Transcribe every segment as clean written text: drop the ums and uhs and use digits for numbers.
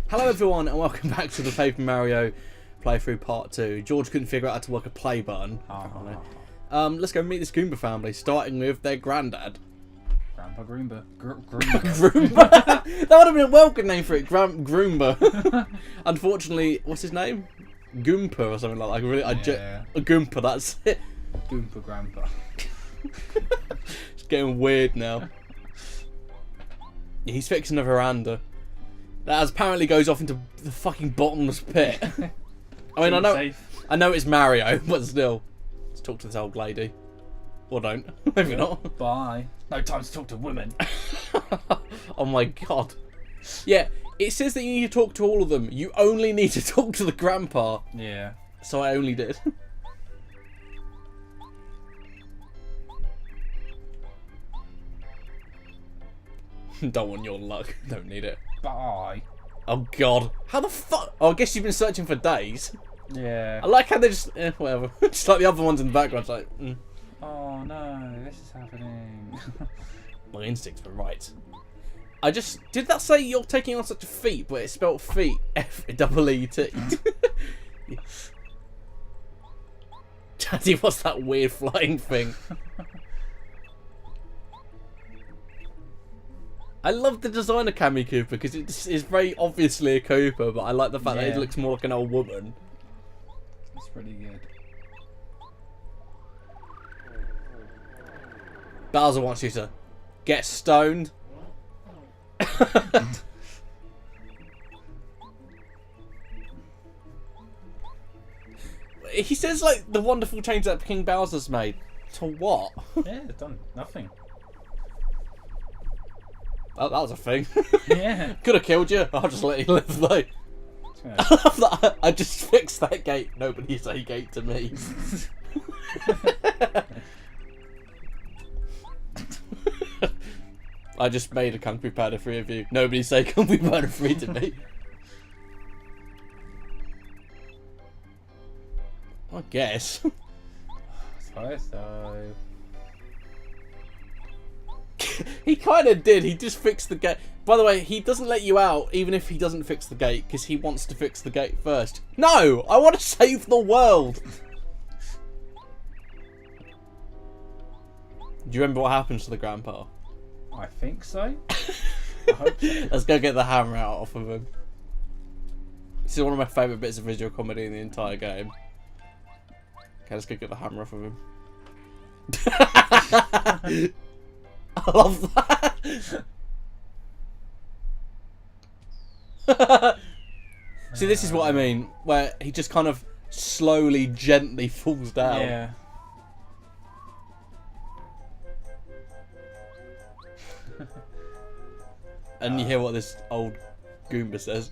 Hello everyone and welcome back to the Paper Mario playthrough part 2. George couldn't figure out how to work a play button. Let's go meet this Goomba family, starting with their granddad. Grandpa Goomba. Groomba? That would have been a well good name for it, Groomba. Unfortunately, what's his name? Goompa or something like that. Yeah. A Goompa, that's it. Goompa Grandpa. It's getting weird now. Yeah, he's fixing a veranda. That apparently goes off into the fucking bottomless pit. I mean, I know it's Mario, but still. Let's talk to this old lady. Or don't. Maybe not. Bye. No time to talk to women. Oh my god. Yeah, it says that you need to talk to all of them. You only need to talk to the grandpa. Yeah. So I only did. Don't want your luck. Don't need it. Bye. Oh god. How the fuck? Oh, I guess you've been searching for days. Yeah. I like how they just... whatever. Just like the other ones in the background. It's like... Oh no, this is happening. My instincts were right. I just... Did that say you're taking on such a feat, but it's spelled feet? F-E-E-T. Daddy, what's that weird flying thing? I love the design of Cammy Cooper because it's very obviously a Cooper, but I like the fact that it looks more like an old woman. That's pretty good. Bowser wants you to get stoned. He says like the wonderful change that King Bowser's made. To what? Yeah, it's done nothing. That was a thing. Yeah. Could have killed you. I'll just let you live though. Yeah. I love that. I just fixed that gate. Nobody say gate to me. I just made a Kung Fu Panda 3 of you. Nobody say Kung Fu Panda 3 to me. I guess. So. He kind of did. He just fixed the gate. By the way, he doesn't let you out even if he doesn't fix the gate because he wants to fix the gate first. No! I want to save the world! Do you remember what happens to the grandpa? I think so. I hope so. Let's go get the hammer out off of him. This is one of my favourite bits of visual comedy in the entire game. Okay, let's go get the hammer off of him. I love that. See, this is what I mean, where he just kind of slowly, gently falls down. Yeah. And you hear what this old Goomba says.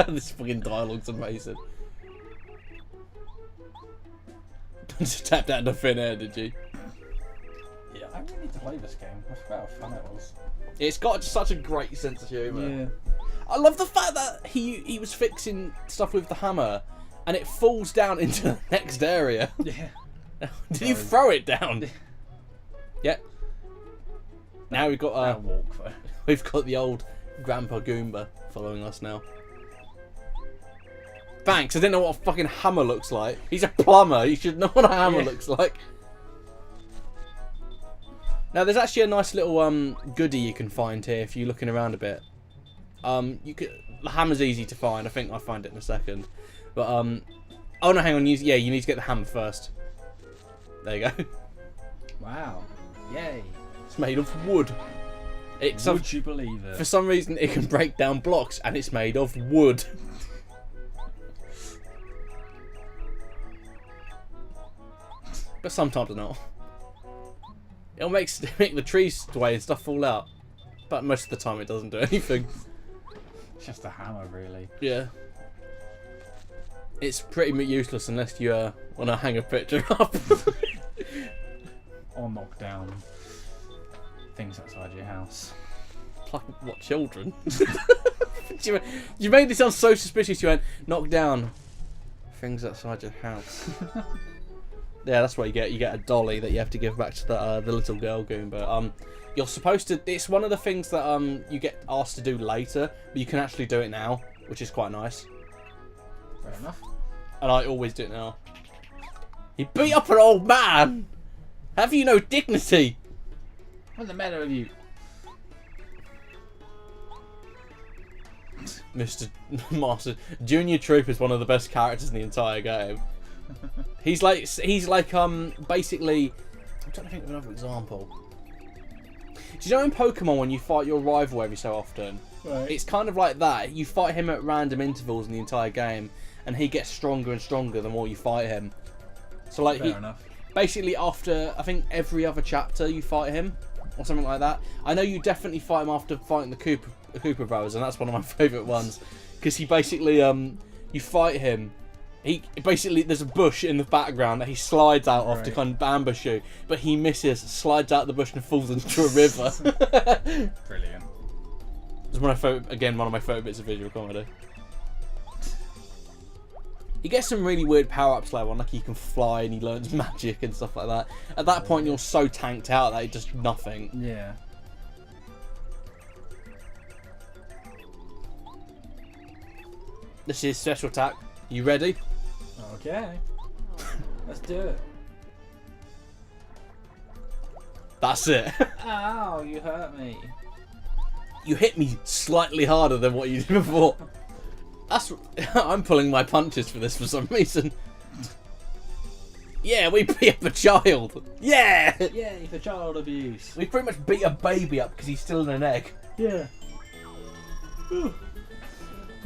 This fucking dialogue's amazing. Just tapped out into thin air, did you? Yeah, I really need to play this game. I forgot how fun it was. It's got such a great sense of humour. Yeah. I love the fact that he was fixing stuff with the hammer and it falls down into the next area. Yeah. Did you throw it down? Yeah. Now we've got we've got the old Grandpa Goomba following us now. Thanks, I didn't know what a fucking hammer looks like. He's a plumber, you should know what a hammer looks like. Now there's actually a nice little goodie you can find here if you're looking around a bit. The hammer's easy to find. I think I'll find it in a second. But oh no, hang on. You need to get the hammer first. There you go. Wow. Yay. It's made of wood. Would you believe it? For some reason, it can break down blocks, and it's made of wood. But sometimes not. It'll make the trees sway and stuff fall out. But most of the time, it doesn't do anything. It's just a hammer, really. Yeah. It's pretty useless unless you want to hang a picture up. Or knock down things outside your house. Like what, children? You made it sound so suspicious. You went, knock down things outside your house. Yeah, that's what you get. You get a dolly that you have to give back to the little girl Goomba. You're supposed to. It's one of the things that you get asked to do later, but you can actually do it now, which is quite nice. Fair enough. And I always do it now. He beat up an old man. Have you no dignity? What's the matter with you? Mr. Master Junior Troop is one of the best characters in the entire game. He's like basically. I'm trying to think of another example. Do you know in Pokemon when you fight your rival every so often? Right. It's kind of like that. You fight him at random intervals in the entire game, and he gets stronger and stronger the more you fight him. So like Fair enough. Basically after I think every other chapter you fight him or something like that. I know you definitely fight him after fighting the Cooper brothers, and that's one of my favourite ones because he basically you fight him. He basically there's a bush in the background that he slides out of to kind of ambush you, but he misses, slides out the bush and falls into a river. Brilliant. It's one of my favourite bits of visual comedy. He gets some really weird power-ups later on, like he can fly and he learns magic and stuff like that. At that point, you're so tanked out that it does nothing. Yeah. This is special attack. You ready? Okay. Let's do it. That's it. Ow, you hurt me. You hit me slightly harder than what you did before. I'm pulling my punches for this for some reason. Yeah, we beat up a child. Yeah! Yay for child abuse. We pretty much beat a baby up because he's still in an egg. Yeah.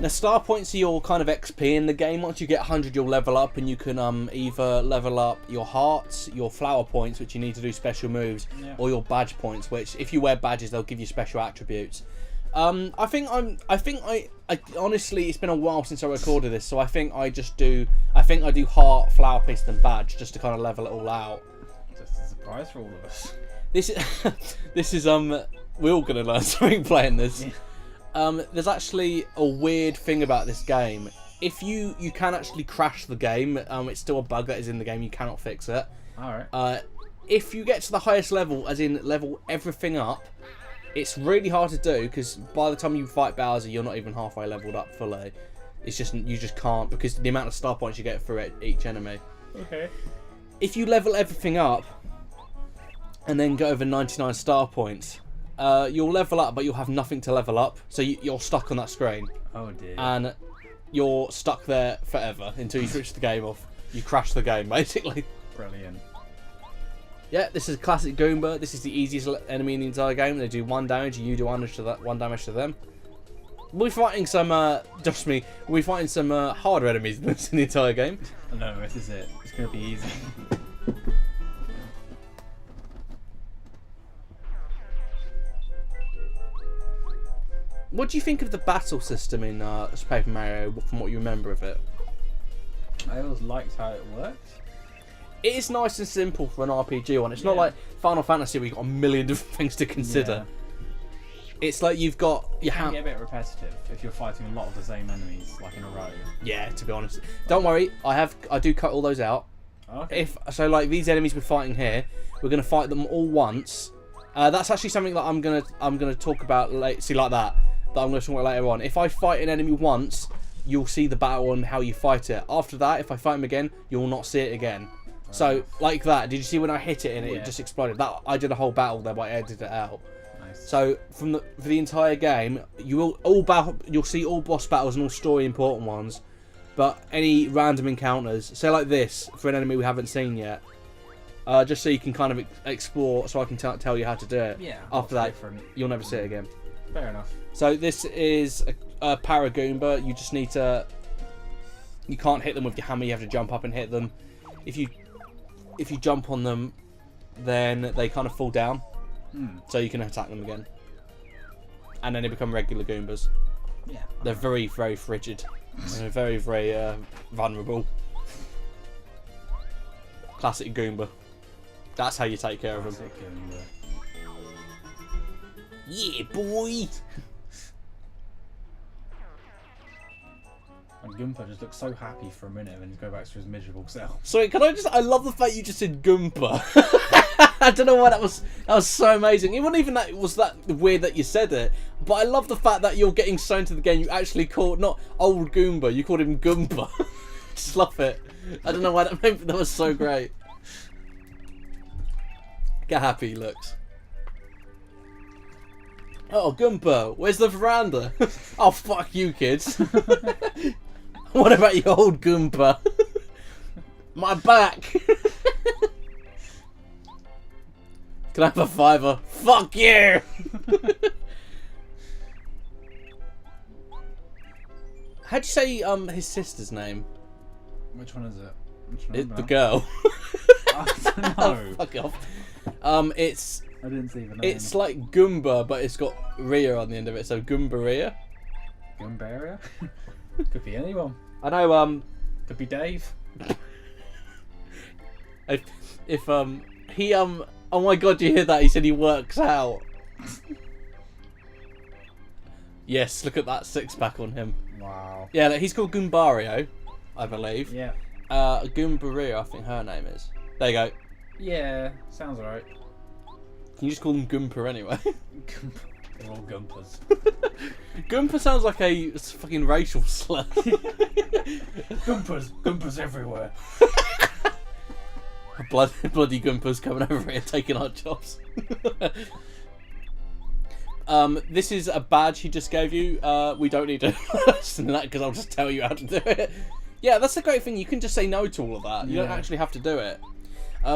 Now, star points are your kind of XP in the game. Once you get 100, you'll level up, and you can either level up your hearts, your flower points, which you need to do special moves, or your badge points, which if you wear badges, they'll give you special attributes. I think honestly, it's been a while since I recorded this, so I think I do heart, flower paste, and badge just to kind of level it all out. Just a surprise for all of us. This is we're all gonna learn something playing this. Yeah. There's actually a weird thing about this game. If you can actually crash the game, it's still a bug that is in the game. You cannot fix it. All right. If you get to the highest level, as in level everything up, it's really hard to do because by the time you fight Bowser, you're not even halfway leveled up fully. It's just you just can't because the amount of star points you get for each enemy. Okay. If you level everything up and then go over 99 star points, you'll level up, but you'll have nothing to level up. So you're stuck on that screen. Oh dear. And you're stuck there forever until you switch the game off. You crash the game basically. Brilliant. Yeah, this is classic Goomba. This is the easiest enemy in the entire game. They do 1 damage, and you do 1 damage to them. We'll be fighting some, just me, we'll be fighting some harder enemies than this in the entire game. No, this is it. It's going to be easy. What do you think of the battle system in Paper Mario, from what you remember of it? I always liked how it worked. It is nice and simple for an RPG one. It's not like Final Fantasy where you've got a million different things to consider. Yeah. It's like you've got your hand. It can get a bit repetitive if you're fighting a lot of the same enemies, like in a row. Yeah, to be honest. Don't worry, I do cut all those out. Okay. Like these enemies we're fighting here, we're gonna fight them all once. That's actually something that I'm gonna talk about later. See, like that I'm gonna talk about later on. If I fight an enemy once, you'll see the battle and how you fight it. After that, if I fight him again, you'll not see it again. So, like that, did you see when I hit it and it just exploded? That I did a whole battle there, but I edited it out. Nice. So, for the entire game, you'll see all boss battles and all story important ones, but any random encounters, say like this, for an enemy we haven't seen yet, just so you can kind of explore, so I can tell you how to do it. Yeah. After that, you'll never see it again. Fair enough. So this is a Para Goomba. You just need to. You can't hit them with your hammer. You have to jump up and hit them. If you jump on them, then they kind of fall down. So you can attack them again. And then they become regular Goombas. Yeah. They're very, very frigid. And they're very, very vulnerable. Classic Goomba. That's how you take care of them. Yeah, boy! I'm Goomba just looks so happy for a minute and then go back to his miserable self. Sorry, can I just? I love the fact you just said Goomba. I don't know why that was. That was so amazing. It wasn't even that. It was that weird that you said it. But I love the fact that you're getting so into the game. You actually called not old Goomba. You called him Goomba. Just love it. I don't know why that was so great. Get happy he looks. Oh, Goomba, where's the veranda? Oh, fuck you, kids. What about you, old Goomba? My back. Can I have a $5? Fuck you. How'd you say his sister's name? Which one is it? Which one The girl. I don't know. Oh, fuck off. It's. I didn't see the name. It's like Goomba, but it's got Rhea on the end of it, so Goomba Rhea. Goomba area? Could be anyone. I know. Could be Dave. If he oh my god, you hear that? He said he works out. Yes, look at that six-pack on him. Wow. Yeah, like, he's called Goombario, I believe. Yeah. Goomba Rhea, I think her name is. There you go. Yeah, sounds alright. Can you just call them Goompa anyway? They're all Goompas. Goompa sounds like a fucking racial slur. Goompas everywhere. Bloody Goompa's coming over here taking our jobs. This is a badge he just gave you. We don't need to listen to that because I'll just tell you how to do it. Yeah, that's the great thing. You can just say no to all of that. You don't actually have to do it.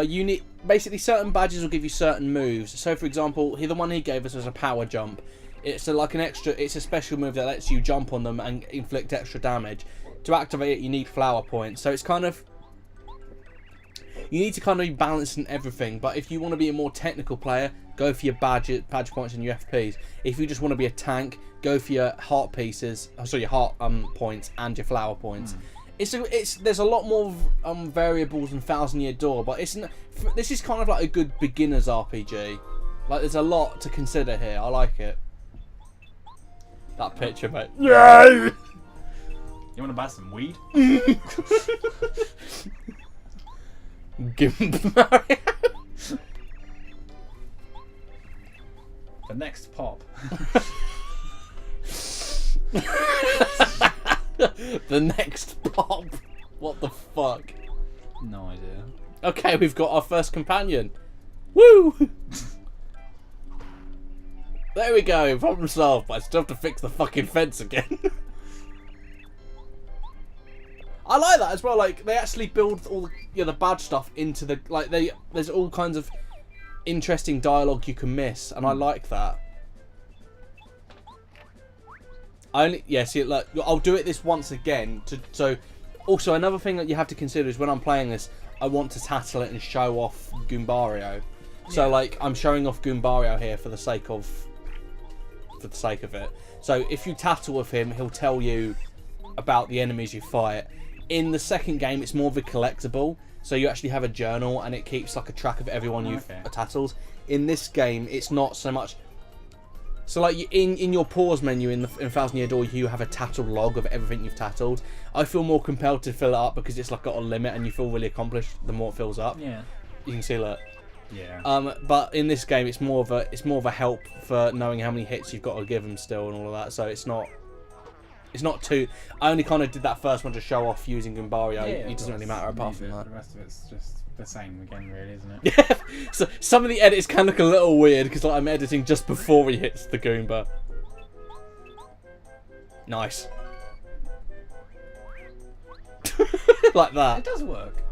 You need basically certain badges will give you certain moves. So, for example, the one he gave us was a power jump. It's a special move that lets you jump on them and inflict extra damage. To activate it, you need flower points. So it's kind of you need to kind of be balancing everything. But if you want to be a more technical player, go for your badge points and your FPs. If you just want to be a tank, go for your heart pieces. Sorry, your heart points and your flower points. There's a lot more variables than Thousand Year Door, but this is kind of like a good beginner's RPG. Like there's a lot to consider here. I like it. That picture, mate. Yeah. You want to buy some weed? Goomba. The next pop. The next pop. What the fuck? No idea. Okay, we've got our first companion. Woo! There we go. Problem solved. But I still have to fix the fucking fence again. I like that as well. Like they actually build all the bad stuff into the there's all kinds of interesting dialogue you can miss, and I like that. See, look, I'll do it this once again. So, also another thing that you have to consider is when I'm playing this, I want to tattle it and show off Goombario. So, like, I'm showing off Goombario here for the sake of it. So, if you tattle with him, he'll tell you about the enemies you fight. In the second game, it's more of a collectible. So you actually have a journal, and it keeps like a track of everyone you've tattled. In this game, it's not so much. So like in your pause menu in Thousand Year Door, you have a tattled log of everything you've tattled. I feel more compelled to fill it up because it's like got a limit, and you feel really accomplished the more it fills up. Yeah. You can see that. Yeah. But in this game, it's more of a help for knowing how many hits you've got to give them still and all of that. So it's not too. I only kind of did that first one to show off using Goombario. It doesn't really matter apart from that. The rest of it's just the same again, really, isn't it? Yeah. So some of the edits can look a little weird because like I'm editing just before he hits the Goomba. Nice. Like that. It does work.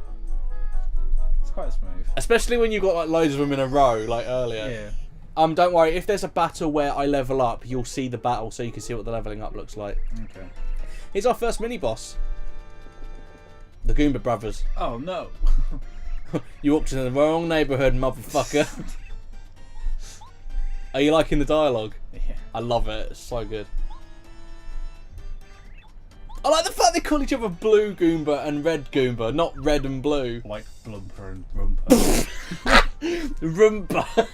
It's quite smooth. Especially when you've got like loads of them in a row, like earlier. Yeah. Don't worry, if there's a battle where I level up, you'll see the battle so you can see what the leveling up looks like. Okay. Here's our first mini-boss. The Goomba Brothers. Oh, no. You walked into the wrong neighbourhood, motherfucker. Are you liking the dialogue? Yeah. I love it. It's so good. I like the fact they call each other Blue Goomba and Red Goomba, not Red and Blue. Like Blumper and Rumper. Rumpa.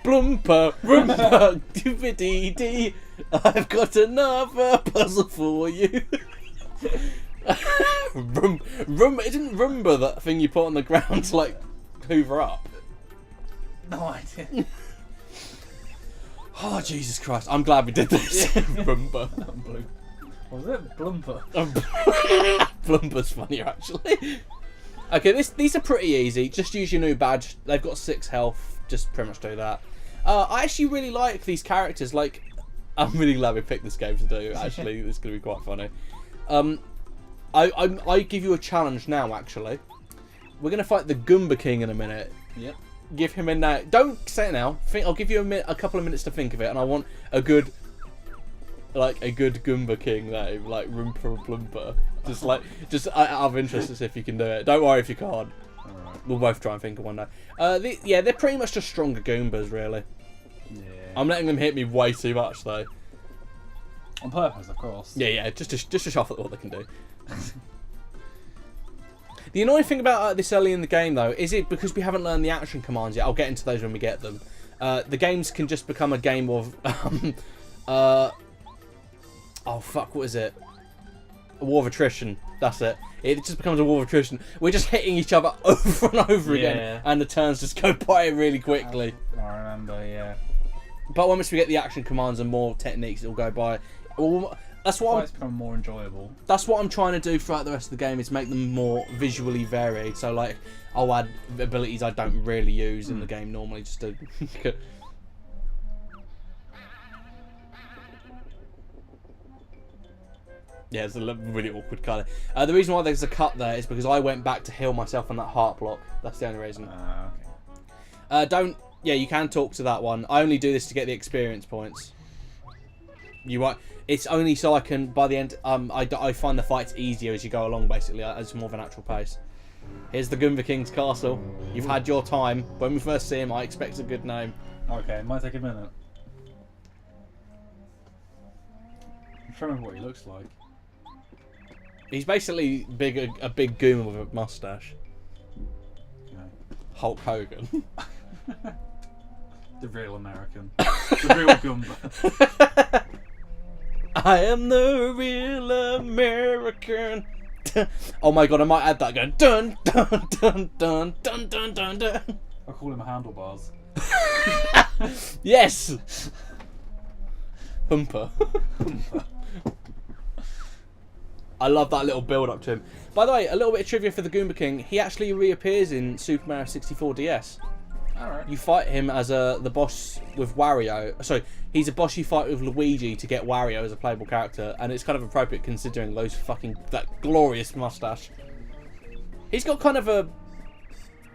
Blumper, Rumpa, doobity-dee. I've got another puzzle for you. Isn't Roomba that thing you put on the ground to like hoover up? No idea. Oh Jesus Christ! I'm glad we did this. Roomba. Blue. What was it? Blumper. Blunderbuss funnier actually. Okay, these are pretty easy. Just use your new badge. They've got 6 health. Just pretty much do that. I actually really like these characters. Like, I'm really glad we picked this game to do. Actually, this is gonna be quite funny. I give you a challenge now. Actually, we're gonna fight the Goomba King in a minute. Yep. Give him a name. Don't say it now. I'll give you a couple of minutes to think of it, and I want a good Goomba King name, like Roompa Blumper. Just out of interest to see if you can do it. Don't worry if you can't. Alright. We'll both try and think of one day. They're pretty much just stronger Goombas, really. Yeah. I'm letting them hit me way too much, though. On purpose, of course. Yeah, just to show off what they can do. The annoying thing about this early in the game, though, is it because we haven't learned the action commands yet. I'll get into those when we get them. The games can just become a game of... oh, fuck, what is it? A war of attrition. That's it. It just becomes a war of attrition. We're just hitting each other over and over again, and the turns just go by really quickly. I remember, yeah. But once we get the action commands and more techniques, it'll go by. That's what It's become more enjoyable. That's what I'm trying to do throughout the rest of the game, is make them more visually varied. So, like, I'll add abilities I don't really use in the game normally, just to... Yeah, it's a really awkward colour. The reason why there's a cut there is because I went back to heal myself on that heart block. That's the only reason. Okay. Yeah, you can talk to that one. I only do this to get the experience points. It's only so I can, by the end, I find the fights easier as you go along, basically, as more of a natural pace. Here's the Goomba King's castle. You've had your time. When we first see him, I expect a good name. Okay, it might take a minute. I'm trying to remember what he looks like. He's basically a big Goomba with a mustache. Okay. Hulk Hogan. The real American. The real Goomba. I am the real American. Oh my god, I might add that going dun dun dun dun dun dun dun dun. I call him handlebars. Yes. Humper. I love that little build up to him. By the way, a little bit of trivia for the Goomba King. He actually reappears in Super Mario 64 DS. Alright. You fight him as the boss with Wario. Sorry, he's a boss you fight with Luigi to get Wario as a playable character, and it's kind of appropriate considering that glorious mustache. He's got kind of a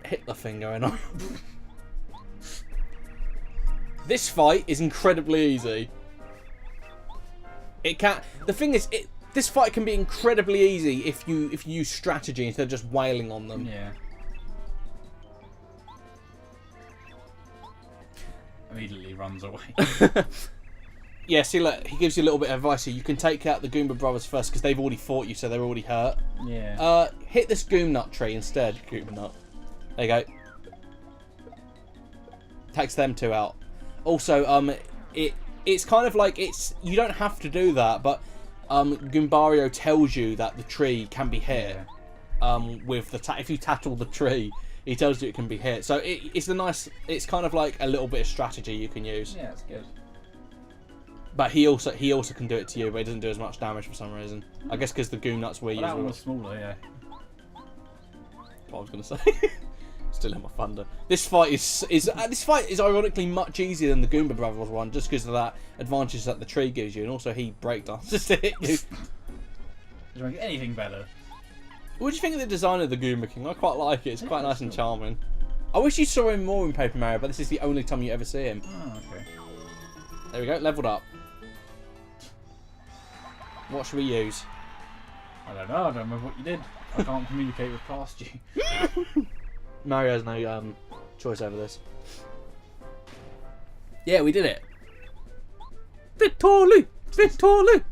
Hitler thing going on. This fight is incredibly easy. The thing is, this fight can be incredibly easy if you use strategy instead of just wailing on them. Yeah. Immediately runs away. Yeah, see, look, he gives you a little bit of advice here. You can take out the Goomba brothers first because they've already fought you, so they're already hurt. Yeah. Hit this Goom Nut tree instead. Goom Nut. There you go. Takes them 2 out. Also, it's kind of like you don't have to do that, but Goombario tells you that the tree can be hit. With if you tattle the tree, he tells you it can be hit. So it's kind of like a little bit of strategy you can use. Yeah, it's good. But he also can do it to you, but he doesn't do as much damage for some reason. I guess because the Goom Nuts we use. That one was smaller, yeah. What I was gonna say. Still in my thunder. This fight is ironically much easier than the Goomba Brothers one, just because of that advantage that the tree gives you, and also he breakdances to hit you. Does it make anything better? What do you think of the design of the Goomba King? I quite like it. It's quite nice and charming. I wish you saw him more in Paper Mario, but this is the only time you ever see him. Oh, okay. There we go, leveled up. What should we use? I don't know. I don't remember what you did. I can't communicate with past you. Mario has no choice over this. Yeah, we did it. Victory! Victory!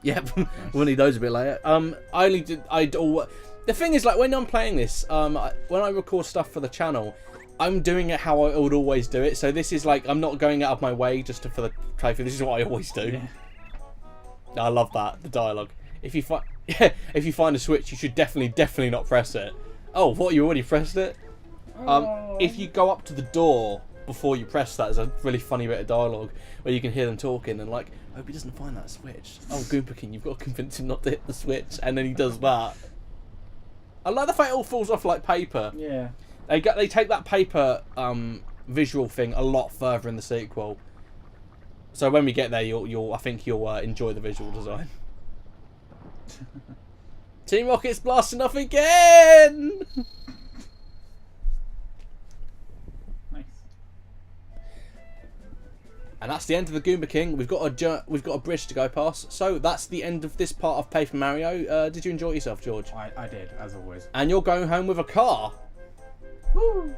Yep, we'll need those a bit later. The thing is, like, when I'm playing this, when I record stuff for the channel, I'm doing it how I would always do it. So this is like, I'm not going out of my way just for the playthrough. This is what I always do. Yeah. I love that, the dialogue. If you find if you find a switch, you should definitely not press it. Oh, what? You already pressed it? If you go up to the door before you press that, there's a really funny bit of dialogue where you can hear them talking and like, I hope he doesn't find that switch. Oh, Goomba King, you've got to convince him not to hit the switch, and then he does that. I like the fact it all falls off like paper. Yeah. They take that paper visual thing a lot further in the sequel. So when we get there, I think you'll enjoy the visual design. Team Rocket's blasting off again. Nice. And that's the end of the Goomba King. We've got a bridge to go past. So that's the end of this part of Paper Mario. Did you enjoy yourself, George? I did, as always. And you're going home with a car. Woo!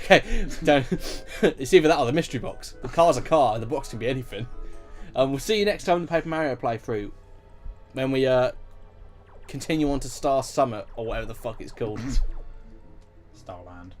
Okay, it's either that or the mystery box. The car's a car, and the box can be anything. We'll see you next time in the Paper Mario playthrough, when we continue on to Star Summit or whatever the fuck it's called. Starland.